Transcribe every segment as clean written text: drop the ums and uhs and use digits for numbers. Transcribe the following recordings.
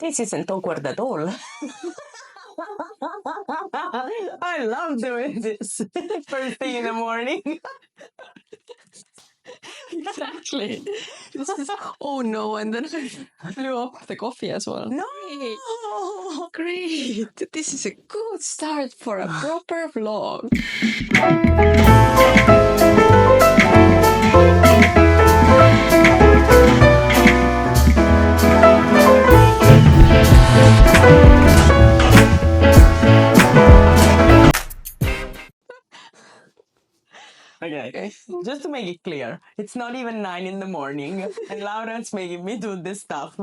This isn't awkward at all. I love doing this first thing in the morning. Exactly. This is, oh no, and then I blew up the coffee as well. No! Great. This is a good start for a proper vlog. Okay, just to make it clear, it's not even 9 in the morning, and Laura's making me do this stuff.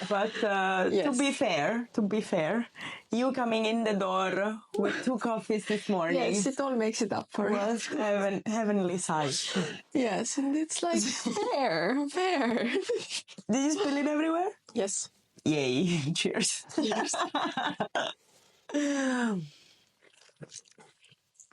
But Yes. to be fair, you coming in the door with 2 coffees this morning Yes, it all makes it up for it. was heavenly sight. Yes, and it's like fair. Did you spill it everywhere? Yes. Yay! Cheers. Yes.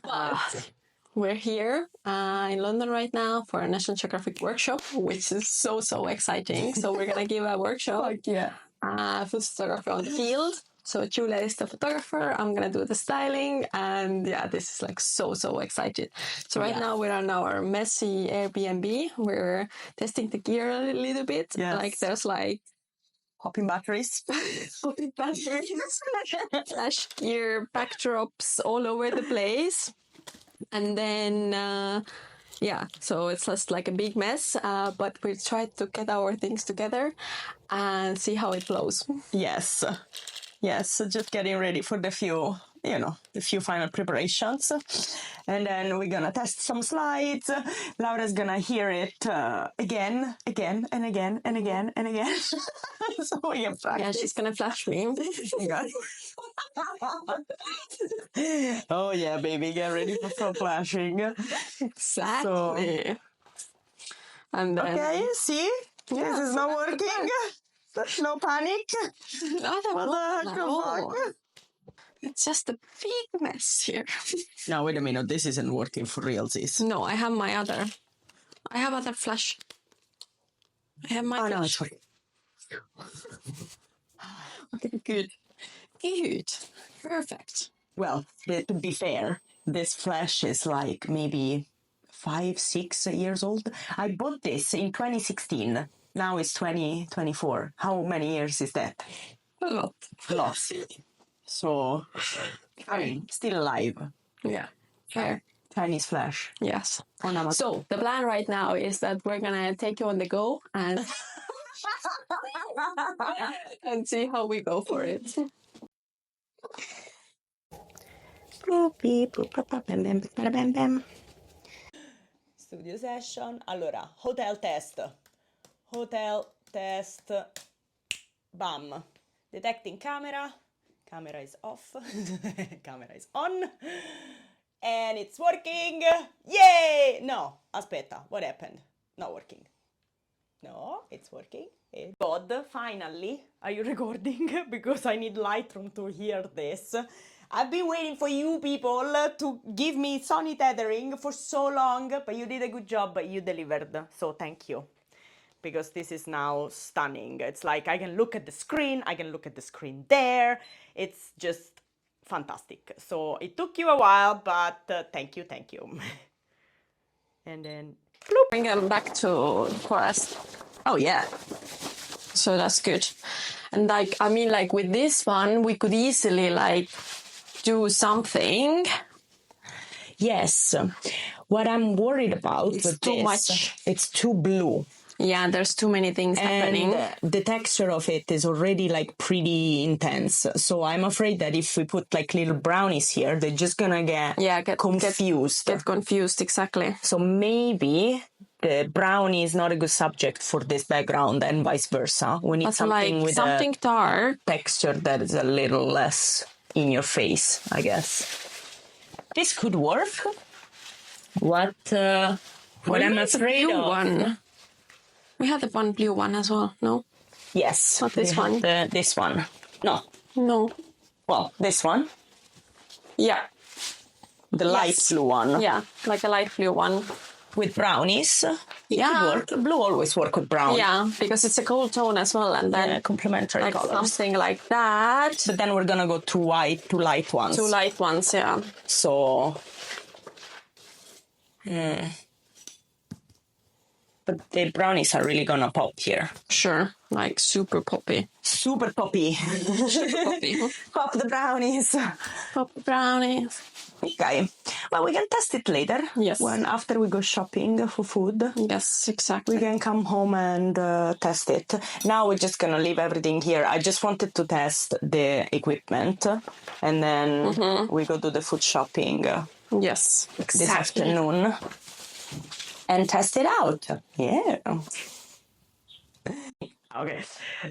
But we're here in London right now for a National Geographic workshop, which is so exciting. So we're gonna give a workshop, food photography on the field. So Giulia is the photographer. I'm gonna do the styling, and yeah, this is like so excited. So right now we're on our messy Airbnb. We're testing the gear a little bit. Yes. Like there's like Hopping batteries. flash gear backdrops all over the place. And then, so it's just like a big mess, but we tried to get our things together and see how it flows. Yes, so just getting ready for the few final preparations. And then we're gonna test some slides. Laura's gonna hear it again and again. So we can practice. Yeah, she's gonna flash me. Oh yeah, baby, get ready for some flashing. Exactly. So, and then, okay, see? This is not working. There's no panic. It's just a big mess here. No, wait a minute. This isn't working for realsies. No, I have other flash. I have my flash. No, it's working. Okay, good. Perfect. Well, to be fair, this flash is like maybe 5-6 years old. I bought this in 2016. Now it's 2024. How many years is that? A lot. Lots. So, I mean, still alive. Yeah. Fair. Chinese flash. Yes. On Amazon. So the plan right now is that we're gonna take you on the go and and see how we go for it. Studio session. Allora, hotel test. Bam. Detecting camera. Camera is off. Camera is on. And it's working. Yay! No, aspetta. What happened? Not working. No, it's working. God, finally. Are you recording? Because I need Lightroom to hear this. I've been waiting for you people to give me Sony tethering for so long, but you did a good job, you delivered. So thank you. Because this is now stunning. It's like I can look at the screen, I can look at the screen there. It's just fantastic. So it took you a while, but thank you. And then bloop. Bring them back to forest. Oh yeah. So that's good. And like, I mean, like with this one, we could easily like do something. Yes. What I'm worried about It's with too this, much. It's too blue. Yeah, there's too many things happening. And the texture of it is already like pretty intense. So I'm afraid that if we put like little brownies here, they're just gonna get confused. Get confused, exactly. So maybe the brownie is not a good subject for this background and vice versa. We need something like with something dark texture that is a little less in your face, I guess. This could work. What I'm afraid of. One. We had the one blue one as well, no? Yes. Not this one. This one. No. Well, this one. Yeah. The light blue one. Yeah, like a light blue one. With brownies. Yeah. Blue always work with brown. Yeah, because it's a cool tone as well, and then complementary like colors. something like that. But then we're gonna go to white, to light ones. Two light ones, yeah. So, but the brownies are really gonna pop here. Sure, like super poppy. Super poppy. Super poppy. Pop the brownies. Poppy brownies. Okay. Well, we can test it later. Yes. When after we go shopping for food. Yes, exactly. We can come home and test it. Now we're just gonna leave everything here. I just wanted to test the equipment, and then we go do the food shopping. Yes, exactly. This afternoon. And test it out. Yeah. Okay,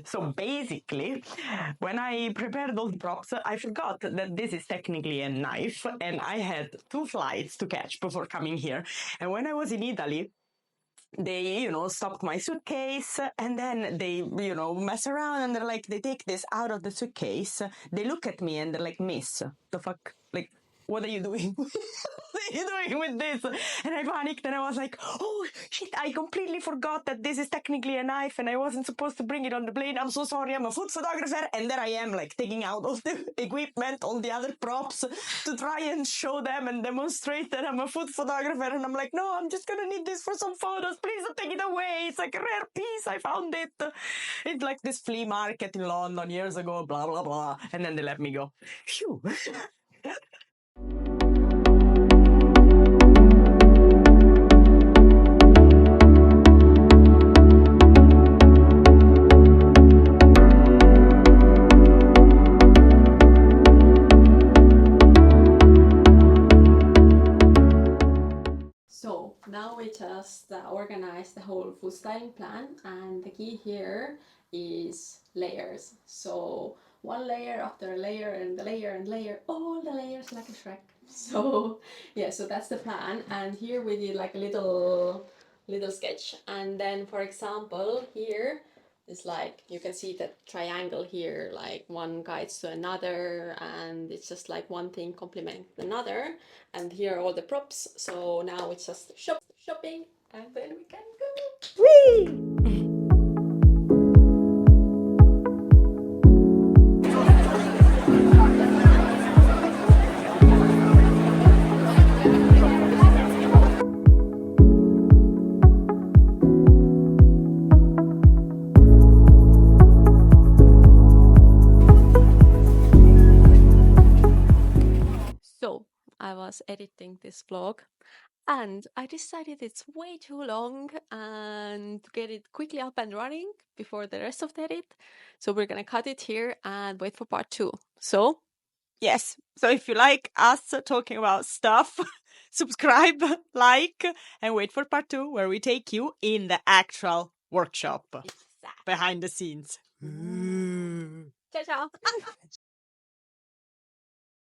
so basically, when I prepared all the props, I forgot that this is technically a knife, and I had 2 flights to catch before coming here. And when I was in Italy, they, stopped my suitcase, and then they, mess around, and they're like, they take this out of the suitcase, they look at me, and they're like, "Miss, the fuck, like, what are you doing? What are you doing with this?" And I panicked, and I was like, "Oh, shit, I completely forgot that this is technically a knife, and I wasn't supposed to bring it on the plane. I'm so sorry, I'm a food photographer." And there I am, like, taking out all the equipment, all the other props, to try and show them and demonstrate that I'm a food photographer. And I'm like, "No, I'm just gonna need this for some photos. Please don't take it away. It's like a rare piece. I found it. It's like this flea market in London years ago, blah, blah, blah." And then they let me go. Phew. So now we just organize the whole food styling plan, and the key here is layers. So one layer after a layer and the layer and layer, all the layers like a Shrek. So yeah, so that's the plan. And here we did like a little sketch. And then for example here is like, you can see the triangle here, like one guides to another, and it's just like one thing complements another. And here are all the props. So now it's just shopping, and then we can go. Whee! So I was editing this vlog, and I decided it's way too long and to get it quickly up and running before the rest of the edit. So we're gonna cut it here and wait for part 2. So Yes. So if you like us talking about stuff, subscribe, like, and wait for part 2, where we take you in the actual workshop, behind the scenes. ciao ciao.